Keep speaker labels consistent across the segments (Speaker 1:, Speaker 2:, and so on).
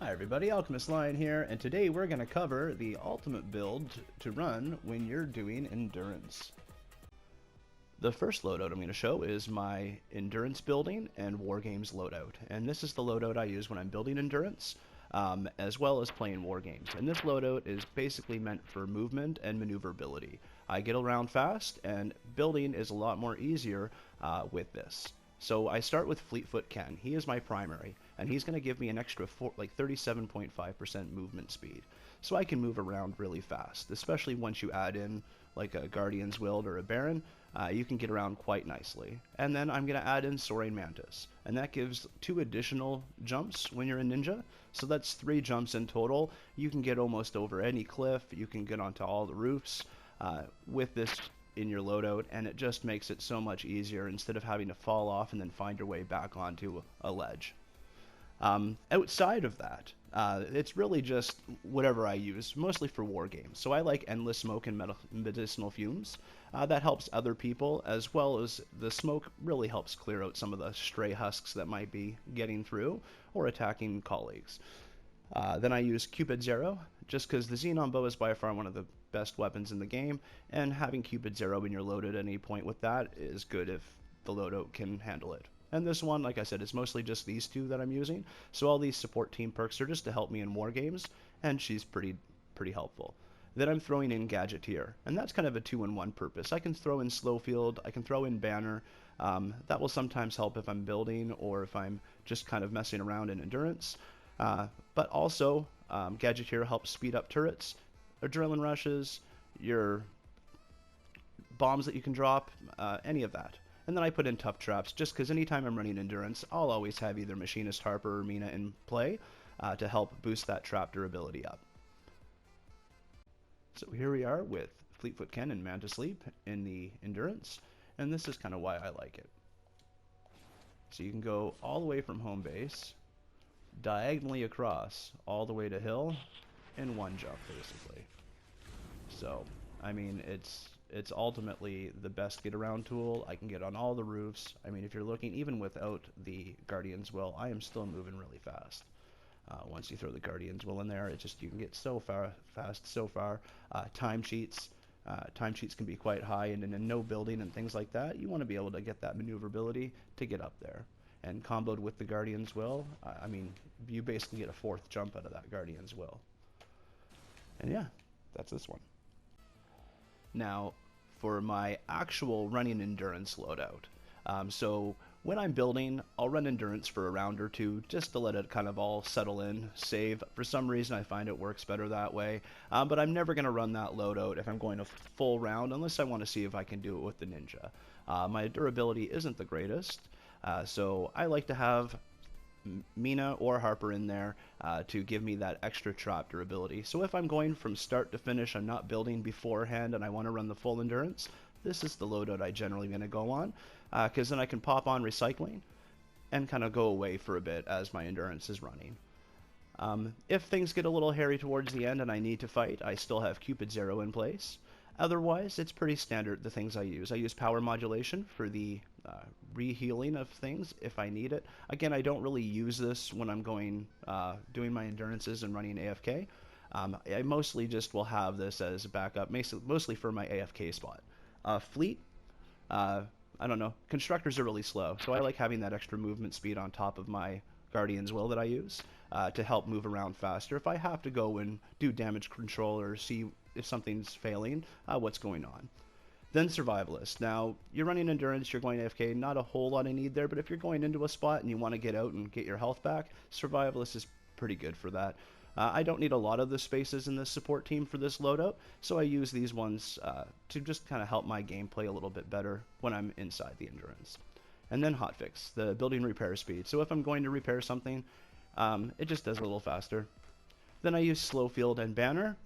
Speaker 1: Hi everybody, Alchemist Lion here, and today we're going to cover the ultimate build to run when you're doing endurance. The first loadout I'm going to show is my endurance building and War Games loadout, and this is the loadout I use when I'm building endurance, as well as playing War Games. And this loadout is basically meant for movement and maneuverability. I get around fast, and building is a lot more easier with this. So I start with Fleetfoot Ken. He is my primary, and he's going to give me an extra 37.5% movement speed. So I can move around really fast, especially once you add in like a Guardian's Wild or a Baron. You can get around quite nicely. And then I'm going to add in Soaring Mantis, and that gives 2 additional jumps when you're a ninja. So that's 3 jumps in total. You can get almost over any cliff. You can get onto all the roofs with this in your loadout, and it just makes it so much easier instead of having to fall off and then find your way back onto a ledge. Outside of that, it's really just whatever I use, mostly for war games. So I like Endless Smoke and Medicinal Fumes. That helps other people, as well as the smoke really helps clear out some of the stray husks that might be getting through or attacking colleagues. Then I use Cupid's Arrow, just because the Xenon Bow is by far one of the best weapons in the game, and having Cupid's Arrow in your loadout at any point with that is good if the loadout can handle it. And this one, like I said, is mostly just these 2 that I'm using, so all these support team perks are just to help me in war games, and she's pretty helpful. Then I'm throwing in Gadgeteer, and that's kind of a 2-in-1 purpose. I can throw in Slowfield, I can throw in Banner. That will sometimes help if I'm building or if I'm just kind of messing around in endurance. But also, Gadgeteer helps speed up turrets, adrenaline rushes, your bombs that you can drop, any of that. And then I put in tough traps, just because anytime I'm running endurance, I'll always have either Machinist, Harper, or Mina in play to help boost that trap durability up. So here we are with Fleetfoot Ken and Mantis Leap in the endurance, and this is kind of why I like it. So you can go all the way from home base, diagonally across, all the way to hill, in one jump, basically. So, I mean, it's ultimately the best get-around tool. I can get on all the roofs. I mean, if you're looking, even without the Guardian's Will, I am still moving really fast. Once you throw the Guardian's Will in there, it just, you can get so fast so far. Time cheats can be quite high, and in no building and things like that, you want to be able to get that maneuverability to get up there. And comboed with the Guardian's Will, I mean, you basically get a 4th jump out of that Guardian's Will. And yeah, that's this one. Now, for my actual running endurance loadout. So when I'm building, I'll run endurance for a round or 2 just to let it kind of all settle in, save. For some reason, I find it works better that way. But I'm never going to run that loadout if I'm going a full round, unless I want to see if I can do it with the Ninja. My durability isn't the greatest, so I like to have Mina or Harper in there to give me that extra trap durability. So if I'm going from start to finish, I'm not building beforehand and I want to run the full endurance, this is the loadout I generally going to go on, because then I can pop on recycling and kind of go away for a bit as my endurance is running. If things get a little hairy towards the end and I need to fight, I still have Cupid's Arrow in place. Otherwise, it's pretty standard, the things I use. I use power modulation for the re-healing of things if I need it. Again, I don't really use this when I'm going doing my endurances and running AFK. I mostly just will have this as a backup, mostly for my AFK spot. Fleet, I don't know, Constructors are really slow, so I like having that extra movement speed on top of my Guardian's Will that I use to help move around faster if I have to go and do damage control or see if something's failing, what's going on. Then Survivalist. Now, you're running endurance, you're going AFK, not a whole lot of need there, but if you're going into a spot and you want to get out and get your health back, Survivalist is pretty good for that. I don't need a lot of the spaces in this support team for this loadout, so I use these ones to just kind of help my gameplay a little bit better when I'm inside the endurance. And then Hotfix, the building repair speed. So if I'm going to repair something, it just does a little faster. Then I use Slowfield and Banner,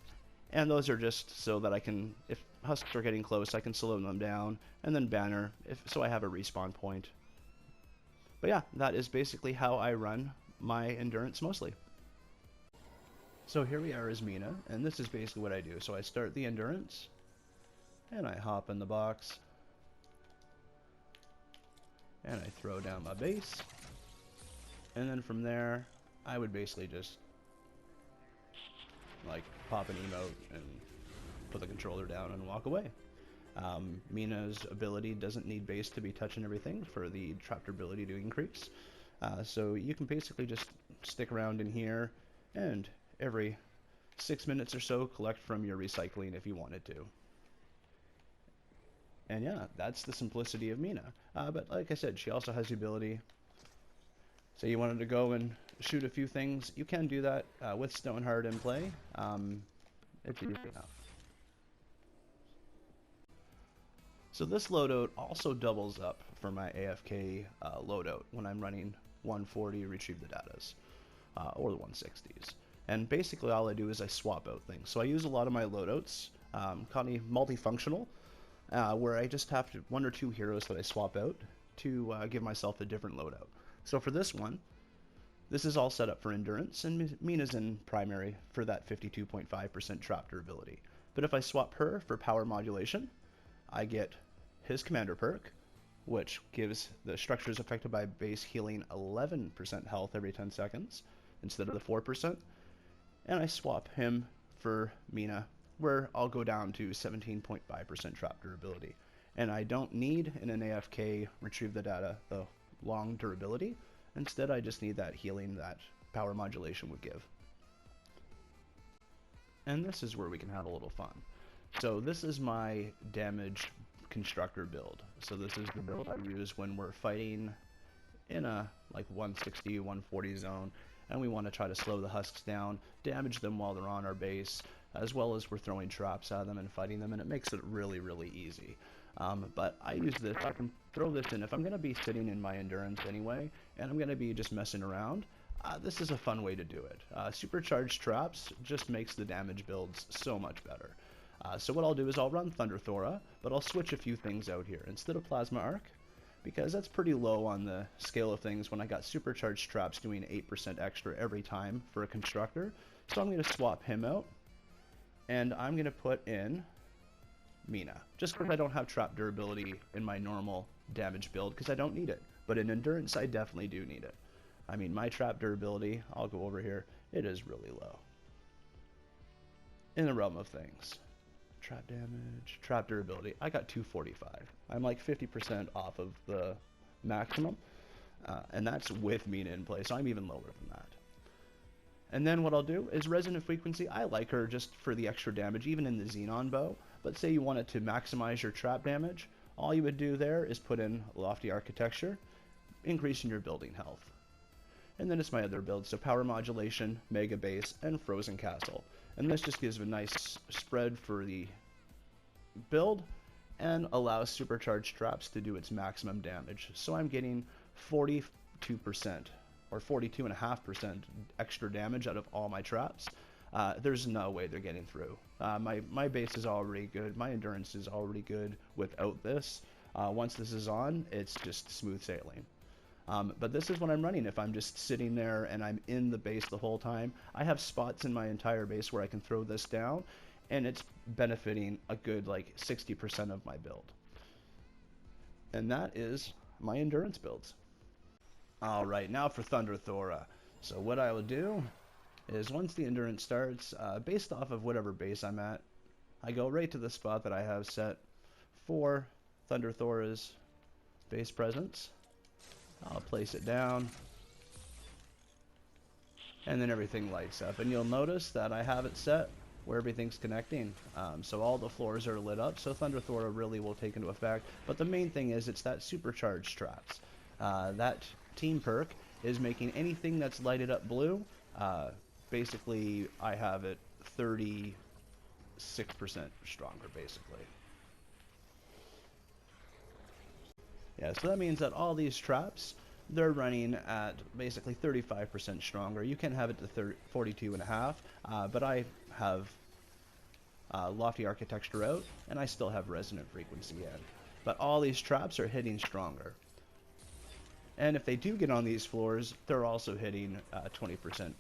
Speaker 1: and those are just so that I can, if husks are getting close, I can slow them down, and then Banner, so I have a respawn point. But yeah, that is basically how I run my endurance mostly. So here we are as Mina, and this is basically what I do. So I start the endurance, and I hop in the box, and I throw down my base, and then from there I would basically just like pop an emote and put the controller down and walk away. Mina's ability doesn't need base to be touching everything for the trap durability to increase. So you can basically just stick around in here and every 6 minutes or so collect from your recycling if you wanted to. And yeah, that's the simplicity of Mina. But like I said, she also has the ability, say you wanted to go and shoot a few things, you can do that with Stoneheart in play. It's easy enough. So this loadout also doubles up for my AFK loadout when I'm running 140 retrieve the datas, or the 160s. And basically all I do is I swap out things. So I use a lot of my loadouts, call me multifunctional, where I just have one or two heroes that I swap out to give myself a different loadout. So for this one, this is all set up for endurance, and Mina's in primary for that 52.5% trap durability. But if I swap her for power modulation, I get his commander perk, which gives the structures affected by base healing 11% health every 10 seconds instead of the 4%. And I swap him for Mina, where I'll go down to 17.5% trap durability. And I don't need in an AFK retrieve the data the long durability. Instead, I just need that healing that power modulation would give. And this is where we can have a little fun. So this is my damage constructor build. So this is the build I use when we're fighting in a like 160, 140 zone, and we want to try to slow the husks down, damage them while they're on our base, as well as we're throwing traps at them and fighting them, and it makes it really, really easy. But I use this, I can throw this in if I'm going to be sitting in my endurance anyway, and I'm going to be just messing around. This is a fun way to do it. Supercharged traps just makes the damage builds so much better. So what I'll do is I'll run Thunder Thora, but I'll switch a few things out here. Instead of Plasma Arc, because that's pretty low on the scale of things when I got Supercharged traps doing 8% extra every time for a Constructor. So I'm going to swap him out, and I'm going to put in Mina, just because I don't have trap durability in my normal damage build, because I don't need it. But in Endurance, I definitely do need it. I mean, my trap durability, I'll go over here, it is really low. In the realm of things. Trap damage, trap durability, I got 245. I'm like 50% off of the maximum, and that's with Mina in play, so I'm even lower than that. And then what I'll do is Resonant Frequency, I like her just for the extra damage, even in the Xenon bow, but say you wanted to maximize your trap damage, all you would do there is put in Lofty Architecture, increasing your building health. And then it's my other builds, so Power Modulation, Mega Base, and Frozen Castle. And this just gives a nice spread for the build and allows Supercharged traps to do its maximum damage. So I'm getting 42% or 42.5% extra damage out of all my traps. There's no way they're getting through. My base is already good. My endurance is already good without this. Once this is on, it's just smooth sailing. But this is what I'm running if I'm just sitting there and I'm in the base the whole time. I have spots in my entire base where I can throw this down, and it's benefiting a good like 60% of my build. And that is my endurance builds. Alright, now for Thunder Thora. So what I will do is once the endurance starts, based off of whatever base I'm at, I go right to the spot that I have set for Thunder Thora's base presence. I'll place it down, and then everything lights up, and you'll notice that I have it set where everything's connecting, so all the floors are lit up, so Thunder Thora really will take into effect. But the main thing is it's that Supercharged traps. That team perk is making anything that's lighted up blue, basically I have it 36% stronger basically. Yeah, so that means that all these traps, they're running at basically 35% stronger. You can have it to 42.5, but I have Lofty Architecture out, and I still have Resonant Frequency in. But all these traps are hitting stronger. And if they do get on these floors, they're also hitting 20%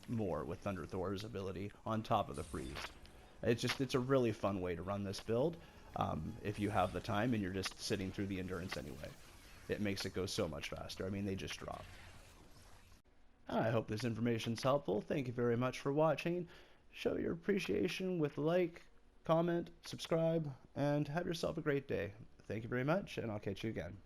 Speaker 1: more with Thunder Thora's ability on top of the freeze. It's a really fun way to run this build. If you have the time and you're just sitting through the endurance anyway. It makes it go so much faster. I mean, they just drop. I hope this information's helpful. Thank you very much for watching. show your appreciation with a like, comment, subscribe, and have yourself a great day. Thank you very much, and I'll catch you again.